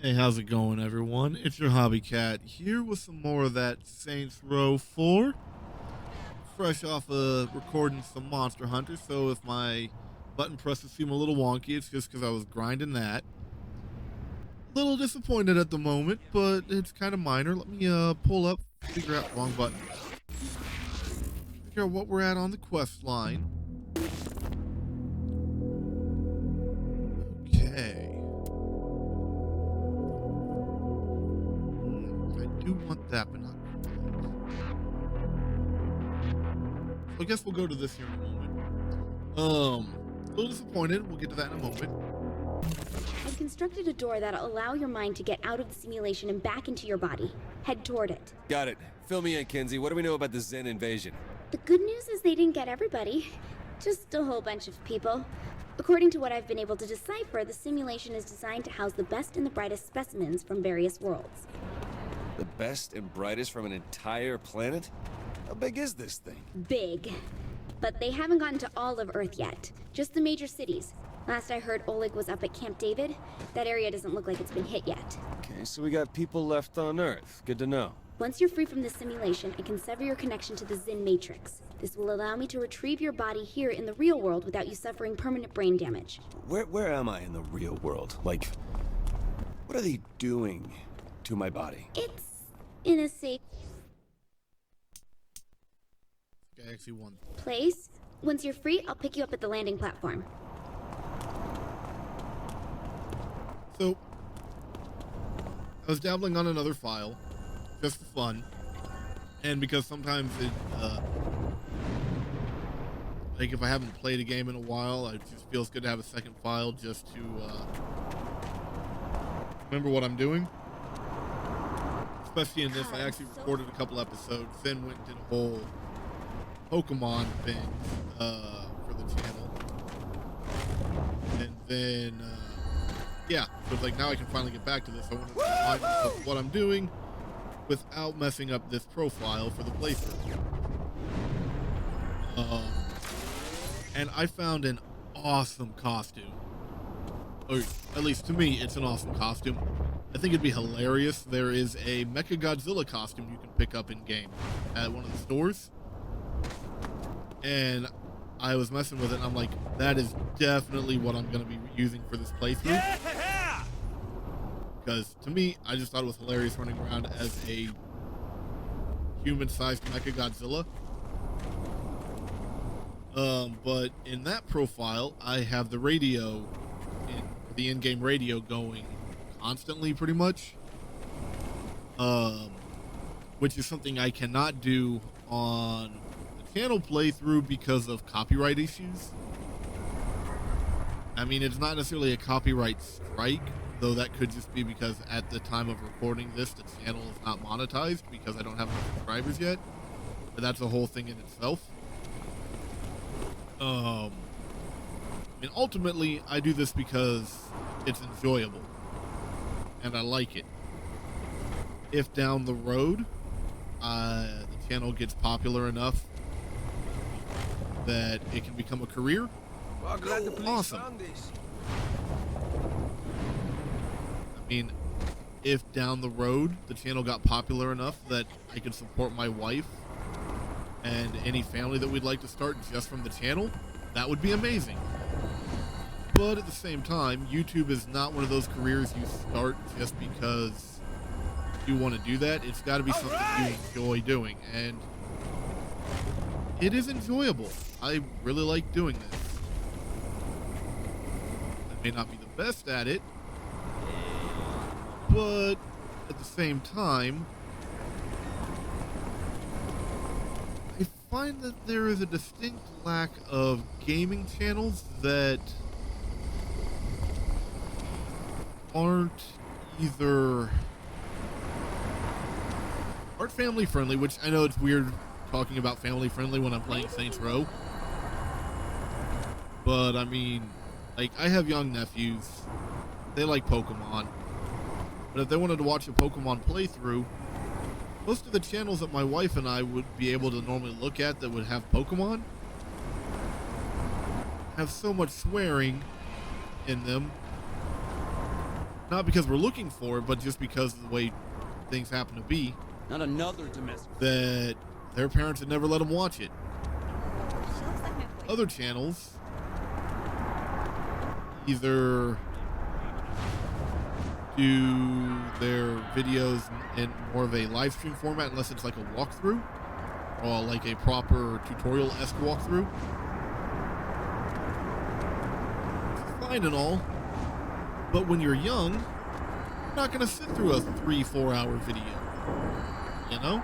Hey, how's it going, everyone? It's your Hobby Cat here with some more of that Saints Row 4. Fresh off of recording some Monster Hunter, so if my button presses seem a little wonky, it's just because I was grinding that. Little disappointed at the moment, but it's kind of minor. Let me pull up, figure out wrong button. Figure out what we're at on the quest line. Okay. I do want that, but not quite. So I guess we'll go to this here in a moment. A little disappointed. We'll get to that in a moment. I've constructed a door that'll allow your mind to get out of the simulation and back into your body. Head toward it. Got it. Fill me in, Kinsey. What do we know about the Zen invasion? The good news is they didn't get everybody. Just a whole bunch of people. According to what I've been able to decipher, the simulation is designed to house the best and the brightest specimens from various worlds. The best and brightest from an entire planet? How big is this thing? Big. But they haven't gotten to all of Earth yet. Just the major cities. Last I heard, Oleg was up at Camp David. That area doesn't look like it's been hit yet. Okay, so we got people left on Earth. Good to know. Once you're free from the simulation, I can sever your connection to the Zen Matrix. This will allow me to retrieve your body here in the real world without you suffering permanent brain damage. Where am I in the real world? Like, what are they doing to my body? It's in a safe I actually won. place. Once you're free, I'll pick you up at the landing platform. So, I was dabbling on another file, just for fun, and because sometimes it, like if I haven't played a game in a while, it just feels good to have a second file just to, remember what I'm doing. Especially in this, I actually recorded a couple episodes, then went and did a whole Pokemon thing, for the channel. And then, yeah, so it's like now I can finally get back to this. I want to remind myself of what I'm doing without messing up this profile for the playthrough. And I found an awesome costume. Or at least to me, it's an awesome costume. I think it'd be hilarious. There is a Mechagodzilla costume you can pick up in game at one of the stores. And I was messing with it, and I'm like, that is definitely what I'm going to be using for this playthrough. Yeah! Because to me, I just thought it was hilarious running around as a human-sized Mechagodzilla. But in that profile, I have the radio, the in-game radio going constantly, pretty much. Which is something I cannot do on channel playthrough because of copyright issues. I mean, it's not necessarily a copyright strike, though that could just be because at the time of recording this, the channel is not monetized because I don't have enough subscribers yet. But that's a whole thing in itself. I mean, ultimately, I do this because it's enjoyable and I like it. If down the road, the channel gets popular enough that it can become a career, Well, glad the police awesome. found this. I mean, if down the road the channel got popular enough that I could support my wife and any family that we'd like to start just from the channel, that would be amazing. But at the same time, YouTube is not one of those careers you start just because you want to do that. It's got to be something you enjoy doing, and it is enjoyable. I really like doing this. I may not be the best at it, but at the same time, I find that there is a distinct lack of gaming channels that aren't family friendly, which I know it's weird talking about family friendly when I'm playing Saints Row. But I mean, like, I have young nephews. They like Pokemon. But if they wanted to watch a Pokemon playthrough, most of the channels that my wife and I would be able to normally look at that would have Pokemon have so much swearing in them not because we're looking for it, but just because of the way things happen to be, Not another domestic. that their parents had never let them watch it. Other channels either do their videos in more of a live stream format, unless it's like a walkthrough or like a proper tutorial-esque walkthrough. It's fine and all, but when you're young, you're not gonna sit through a 3-4 hour video, you know?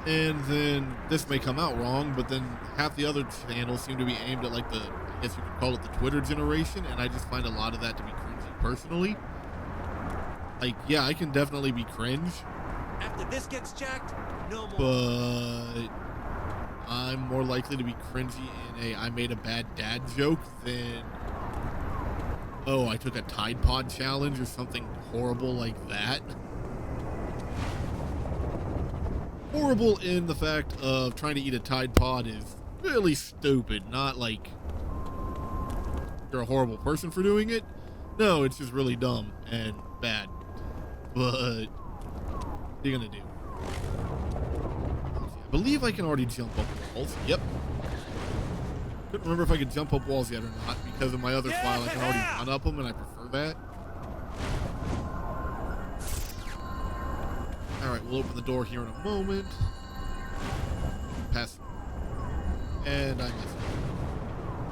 And then this may come out wrong, but then half the other channels seem to be aimed at like the, I guess you could call it the Twitter generation, and I just find a lot of that to be cringy personally. Like, yeah, I can definitely be cringe, After this gets checked, no more. but I'm more likely to be cringy in a I made a bad dad joke than, oh, I took a Tide Pod challenge or something horrible like that. Horrible in the fact of trying to eat a Tide Pod is really stupid, not like you're a horrible person for doing it. No, it's just really dumb and bad. But what are you gonna do? I believe I can already jump up walls. Yep. Couldn't remember if I could jump up walls yet or not, because in my other file I can already run up them and I prefer that. Alright, we'll open the door here in a moment. Pass. And I missed it.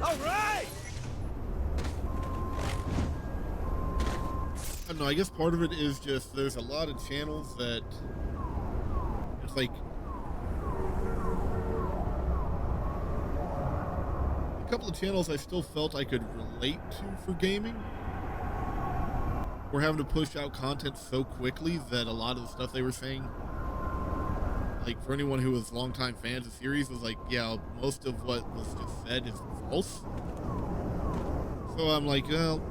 All right. I don't know, I guess part of it is just there's a lot of channels that it's like a couple of channels I still felt I could relate to for gaming. We're having to push out content so quickly that a lot of the stuff they were saying, like for anyone who was longtime fans of the series, was like, yeah, most of what was just said is false. So I'm like, well,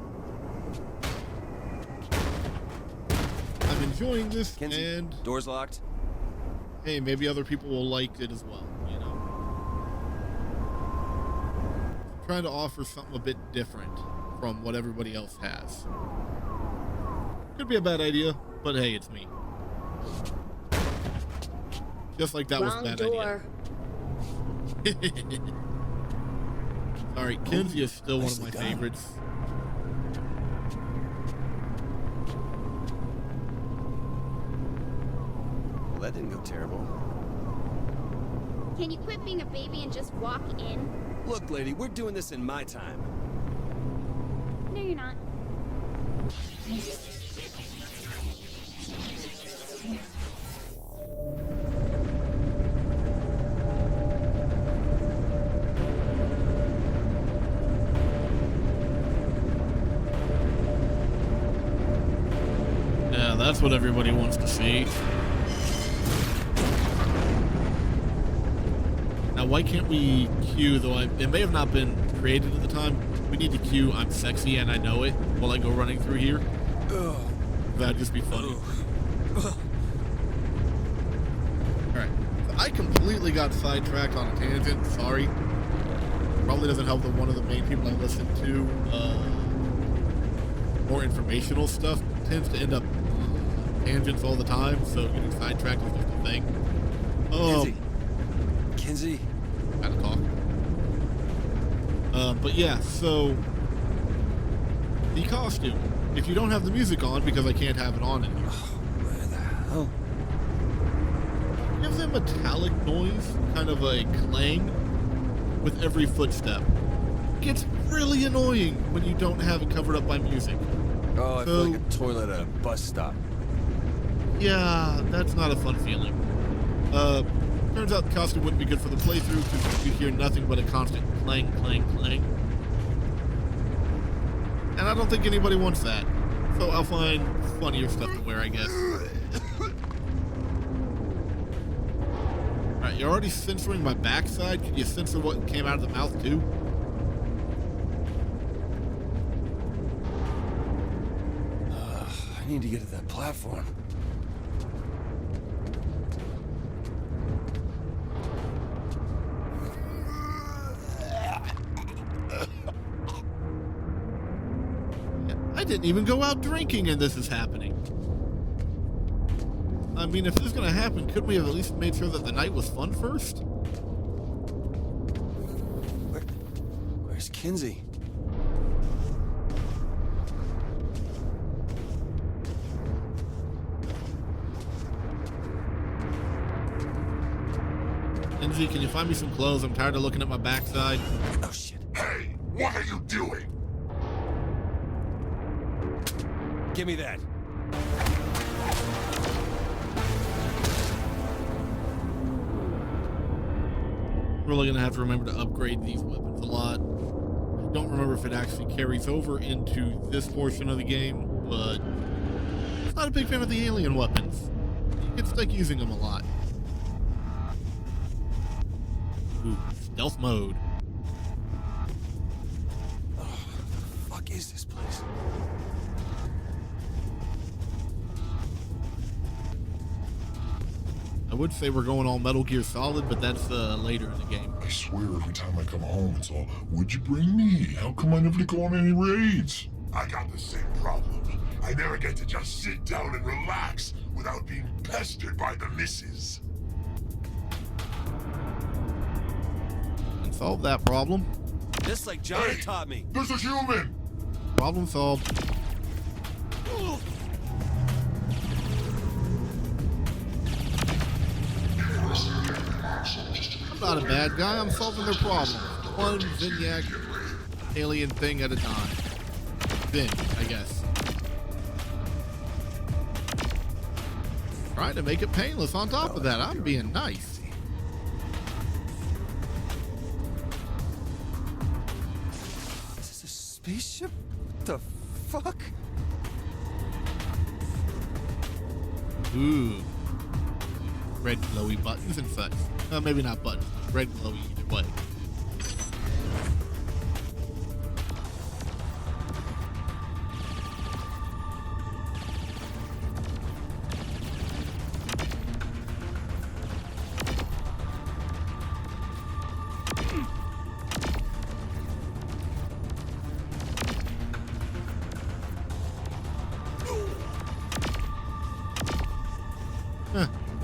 I'm enjoying this, Kenzie, and door's locked. hey, maybe other people will like it as well, you know? Trying to offer something a bit different from what everybody else has. Could be a bad idea, but hey, it's me. Just like that was a Wrong bad door. idea. Sorry, Kenzie is still one of my nicely done. favorites. Well, that didn't go terrible. Can you quit being a baby and just walk in? Look, lady, we're doing this in my time. No, you're not. Yeah, that's what everybody wants to see. Now, why can't we cue, though it may have not been created at the time, we need to cue I'm sexy and I know it while I go running through here. Ugh. That'd just be funny. Alright, I completely got sidetracked on a tangent, sorry. Probably doesn't help that one of the main people I listen to, more informational stuff, tends to end up tangents all the time, so getting sidetracked is just a thing. Kenzie. Kenzie. Gotta talk. But yeah, so the costume. If you don't have the music on, because I can't have it on in here, Where the hell? gives a metallic noise, kind of a clang, with every footstep. Gets really annoying when you don't have it covered up by music. Oh, I So- feel like a toilet at a bus stop. Yeah, that's not a fun feeling. Turns out the costume wouldn't be good for the playthrough because you hear nothing but a constant clang, clang, clang. And I don't think anybody wants that. So I'll find funnier stuff to wear, I guess. Alright, you're already censoring my backside. Can you censor what came out of the mouth, too? I need to get to that platform. didn't even go out drinking and this is happening. I mean, if this is gonna happen, couldn't we have at least made sure that the night was fun first? Where's Kinzie? Kinzie, can you find me some clothes? I'm tired of looking at my backside. Oh shit. Hey, what are you doing? Give me that. Really gonna have to remember to upgrade these weapons a lot. I don't remember if it actually carries over into this portion of the game, but I'm not a big fan of the alien weapons. You get stuck using them a lot. Ooh, stealth mode. Oh, the fuck is this place? I would say we're going all Metal Gear Solid, but that's later in the game. I swear every time I come home, it's all, would you bring me? How come I never go on any raids? I got the same problem. I never get to just sit down and relax without being pestered by the missus. And solve that problem. Just like Johnny Hey, taught me. There's a human! Problem solved. I'm not a bad guy. I'm solving their problem. One Zinyak alien thing at a time. Then, I guess. Trying to make it painless on top of that. I'm being nice. Is this a spaceship? What the fuck? Ooh. Red glowy buttons and such. Maybe not buttons. Red glowy either way.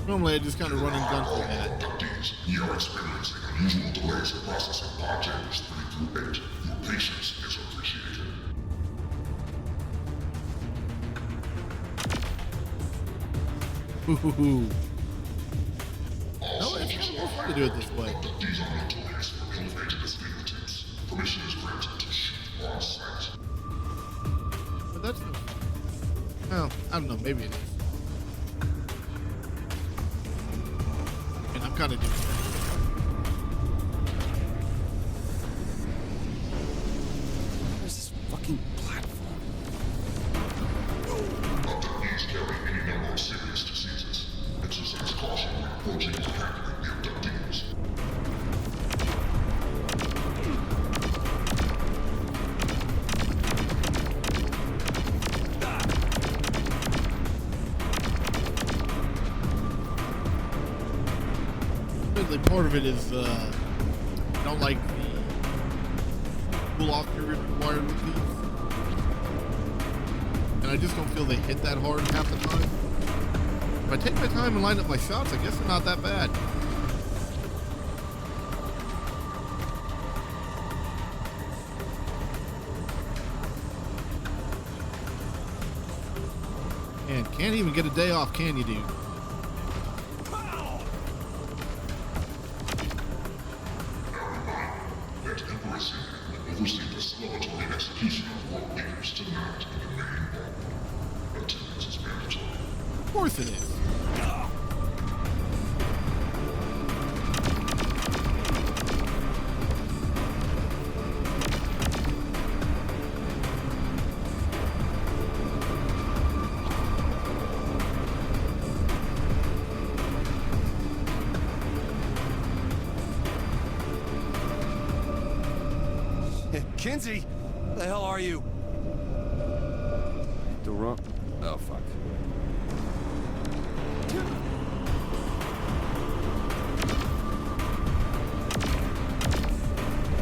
Normally I just kind of run and gun through that. You're experiencing unusual delays in processing pod chambers 3 through 8. Your patience is appreciated. Ooh. No, it's kind of more fun to do it this way. These are not delays for elevated fingertips. Permission is granted to shoot on sight. But that's no. Well, I don't know. Maybe it is. I mean, I'm kind of doing that. Where's this fucking platform? Abductees carry any number of serious diseases. Exercise caution when approaching or handling the abductees. Admittedly, part of it is I don't like the cool-off period required with these. And I just don't feel they hit that hard half the time. If I take my time and line up my shots, I guess they're not that bad. And can't even get a day off, can you, dude? Let Emperor Senior oversee the celebratory execution of world leaders tonight in the main hall. Attendance is mandatory. Of course it is. Kinzie! Where the hell are you? The wrong... Oh, fuck.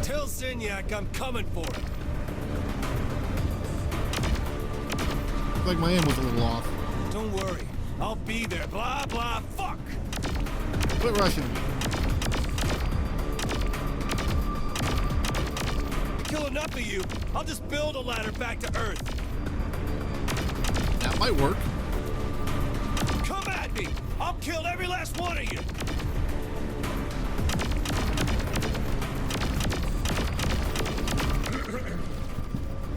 Tell Zinyak I'm coming for him. like my aim was a little off. Don't worry. I'll be there. Blah, blah, fuck! Quit rushing me. Kill enough of you, I'll just build a ladder back to Earth. That might work. Come at me! I'll kill every last one of you!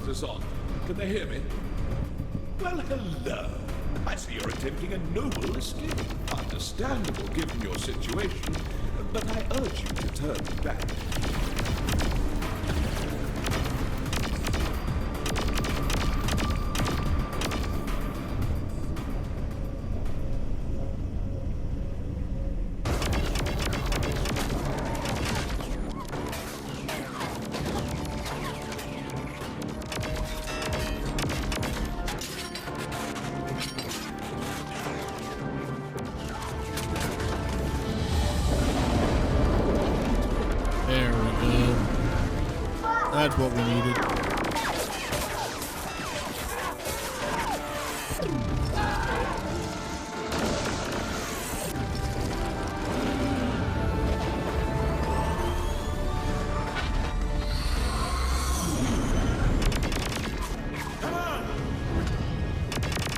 Zazon, can they hear me? Well, hello. I see you're attempting a noble escape. Understandable given your situation, but I urge you to turn back. There we go. That's what we needed.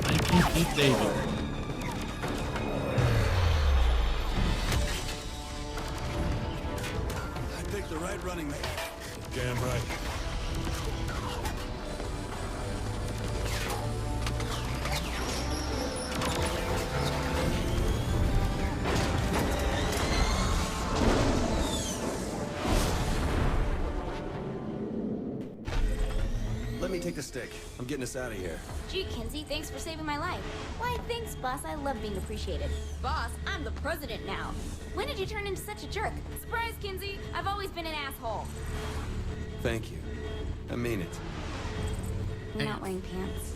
Thank you, Keith David. I picked the right running mate. Damn right. Let me take the stick. I'm getting us out of here. Gee, Kinsey, thanks for saving my life. Why, thanks, boss. I love being appreciated. Boss, I'm the president now. When did you turn into such a jerk? Surprise, Kinsey. I've always been an asshole. Thank you. I mean it. You're not wearing pants.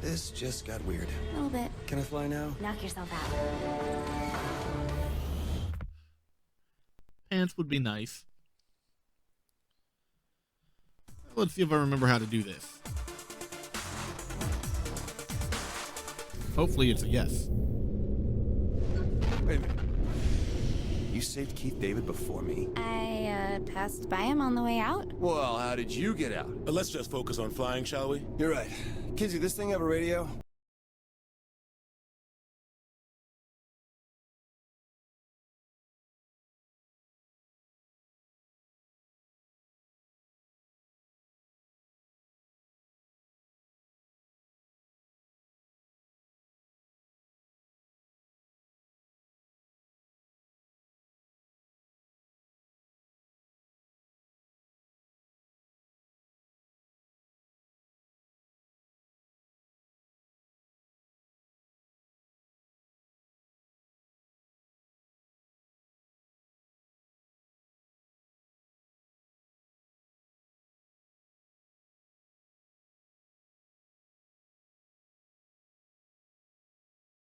This just got weird. A little bit. Can I fly now? Knock yourself out. Pants would be nice. Let's see if I remember how to do this. Hopefully it's a yes. Wait a minute. You saved Keith David before me? I, passed by him on the way out. Well, how did you get out? Let's just focus on flying, shall we? You're right. Kinsey, this thing have a radio?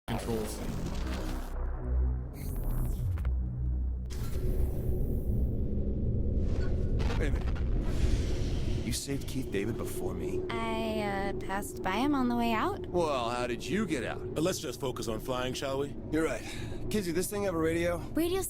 Controls. Wait a minute. You saved Keith David before me? I, passed by him on the way out. Well, how did you get out? Let's just focus on flying, shall we? You're right. Kinsey, this thing have a radio? Radio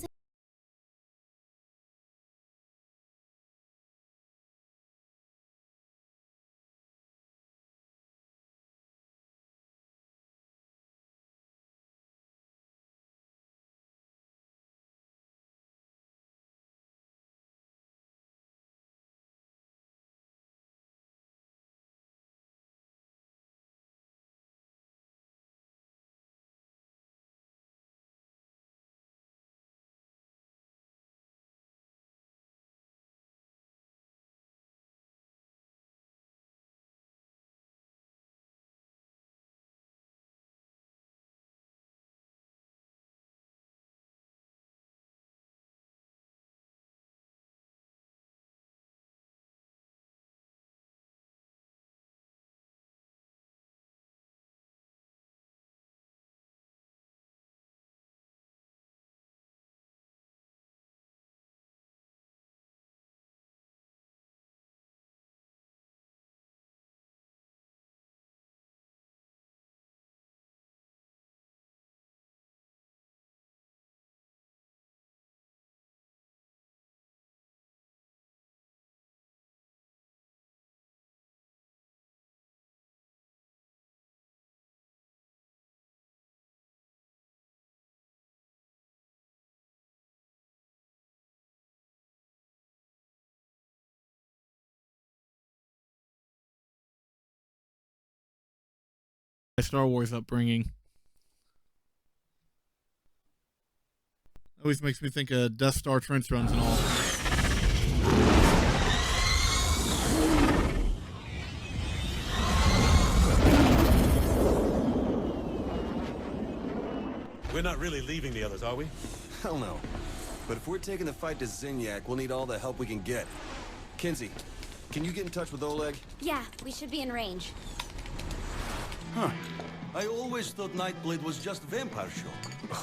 My Star Wars upbringing always makes me think of Death Star trench runs and all. We're not really leaving the others, are we? Hell no. But if we're taking the fight to Zinyak, we'll need all the help we can get. Kinsey, can you get in touch with Oleg? Yeah, we should be in range. Huh. I always thought Nightblade was just vampire show.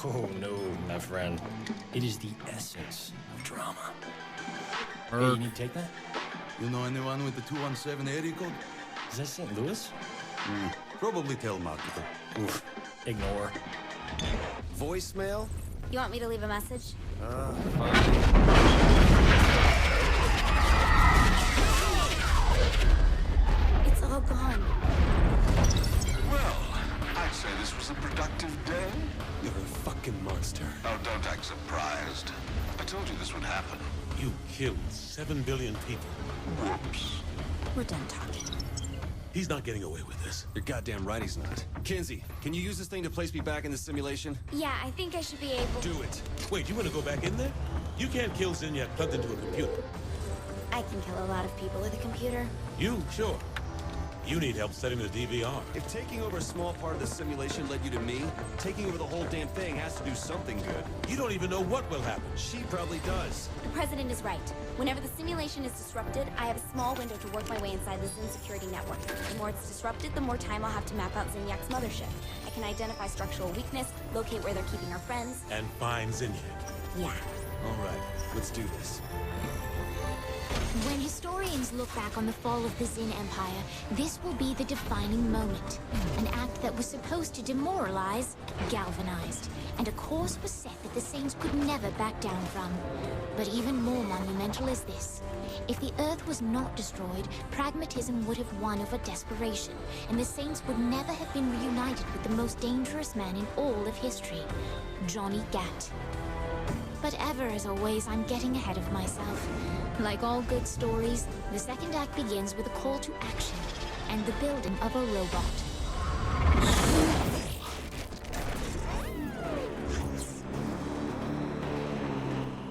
Oh no, my friend. It is the essence of drama. Hey, you need to take that? You know anyone with the 217 area code? Is that St. Louis? Probably telemarketer. Oof. Ignore. Voicemail? You want me to leave a message? It's all gone. Well, I'd say this was a productive day. You're a fucking monster. Oh, don't act surprised. I told you this would happen. You killed 7 billion people. Whoops. We're done talking. He's not getting away with this. You're goddamn right he's not. Kinsey, can you use this thing to place me back in the simulation? Yeah, I think I should be able. Do it. Wait, you want to go back in there? You can't kill Zinyak plugged into a computer. I can kill a lot of people with a computer. You, sure. You need help setting the DVR. If taking over a small part of the simulation led you to me, taking over the whole damn thing has to do something good. You don't even know what will happen. She probably does. The president is right. Whenever the simulation is disrupted, I have a small window to work my way inside the Zin security network. The more it's disrupted, the more time I'll have to map out Zinyak's mothership. I can identify structural weakness, locate where they're keeping our friends. And find Zinyak. Yeah. All right, let's do this. When historians look back on the fall of the Zin Empire, this will be the defining moment. An act that was supposed to demoralize, galvanized, and a course was set that the Saints could never back down from. But even more monumental is this. If the Earth was not destroyed, pragmatism would have won over desperation, and the Saints would never have been reunited with the most dangerous man in all of history, Johnny Gat. But ever as always, I'm getting ahead of myself. Like all good stories, the second act begins with a call to action and the building of a robot.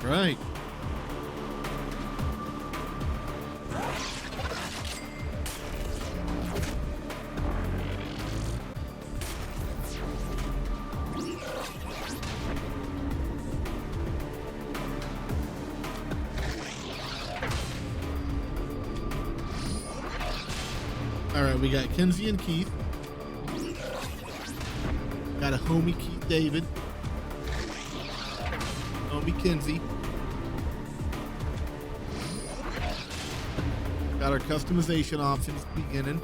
Right. Alright, we got Kinsey and Keith. Got a homie Keith David. Homie Kinsey. Got our customization options beginning.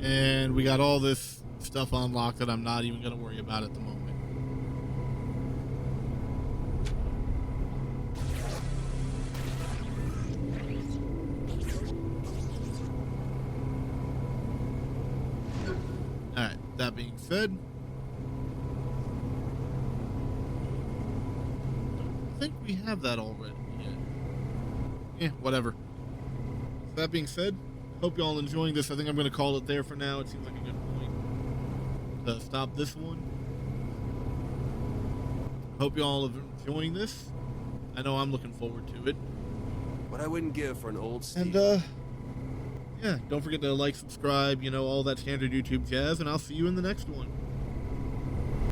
And we got all this stuff unlocked that I'm not even going to worry about at the moment. Alright, that being said, I think we have that already. Yeah, whatever. That being said, hope you all enjoying this. I think I'm going to call it there for now. It seems like a good point to stop this one. Hope you all are enjoying this. I know I'm looking forward to it. What I wouldn't give for an old Steve. And, yeah, don't forget to like, subscribe, you know, all that standard YouTube jazz, and I'll see you in the next one.